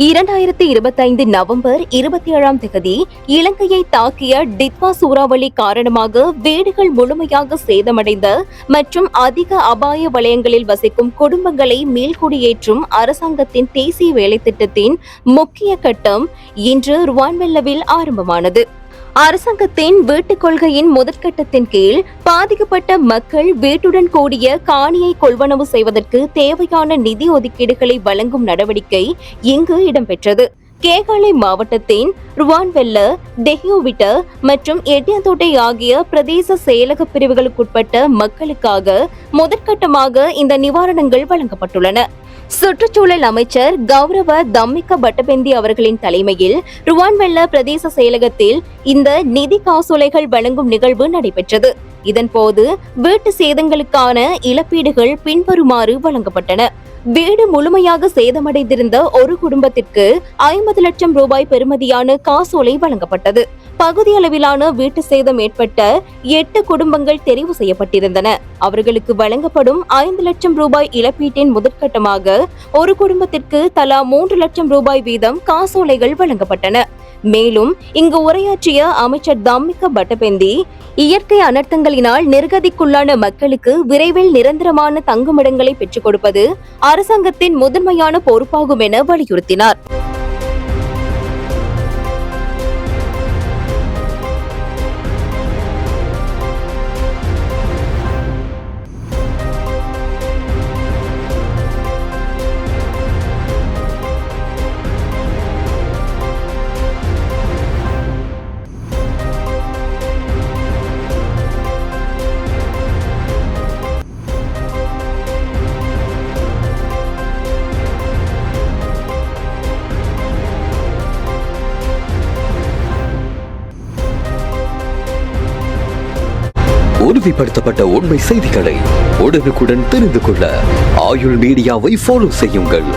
2025 November 27ஆம் தேதி இலங்கையை தாக்கிய டித்வா சூறாவளி காரணமாக வீடுகள் முழுமையாக சேதமடைந்த மற்றும் அதிக அபாய வலயங்களில் வசிக்கும் குடும்பங்களை மீள்குடியேற்றும் அரசாங்கத்தின் தேசிய வேலைத்திட்டத்தின் முக்கிய கட்டம் இன்று ருவான்வெல்லவில் ஆரம்பமானது. அரசாங்கத்தின் வீட்டுக் கொள்கையின் முதற்கட்டத்தின் கீழ் பாதிக்கப்பட்ட மக்கள் வீட்டுடன் கூடிய காணியை கொள்வனவு செய்வதற்கு தேவையான நிதி ஒதுக்கீடுகளை வழங்கும் நடவடிக்கை இங்கு இடம்பெற்றது. கேகாலை மாவட்டத்தின் ருவான்வெல்ல, டெஹியோவிட்ட மற்றும் எட்டியந்தோட்டை ஆகிய பிரதேச செயலக பிரிவுகளுக்குட்பட்ட மக்களுக்காக முதற்கட்டமாக இந்த நிவாரணங்கள் வழங்கப்பட்டுள்ளன. சுற்றுச்சூழல் அமைச்சர் கௌரவ தம்மிக்க பட்டபெந்தி அவர்களின் தலைமையில் ருவான்வெல்ல பிரதேச செயலகத்தில் இந்த நிதி காசோலைகள் வழங்கும் நிகழ்வு நடைபெற்றது. இதன்போது வீட்டு சேதங்களுக்கான இழப்பீடுகள் பின்வருமாறு வழங்கப்பட்டன. வீடு முழுமையாக சேதமடைந்திருந்த ஒரு குடும்பத்திற்கு 50 லட்சம் ரூபாய் பெறுமதியான காசோலை வழங்கப்பட்டது. பகுதி அளவிலான வீட்டு சேதம் ஏற்பட்ட 8 குடும்பங்கள் தெரிவு செய்யப்பட்டிருந்தன. அவர்களுக்கு வழங்கப்படும் 5 லட்சம் ரூபாய் இழப்பீட்டின் முதற்கட்டமாக ஒரு குடும்பத்திற்கு தலா 3 லட்சம் ரூபாய் வீதம் காசோலைகள் வழங்கப்பட்டன. மேலும் இங்கு உரையாற்றிய அமைச்சர் தம்மிக்க பட்டபெந்தி, இயற்கை அனர்த்தங்களினால் நிர்கதிக்குள்ளான மக்களுக்கு விரைவில் நிரந்தரமான தங்குமிடங்களை பெற்றுக் கொடுப்பது அரசாங்கத்தின் முதன்மையான பொறுப்பாகும் என வலியுறுத்தினார். உறுதிப்படுத்தப்பட்ட உண்மை செய்திகளை உடனுக்குடன் தெரிந்து கொள்ள ஆயுள் மீடியாவை ஃபாலோ செய்யுங்கள்.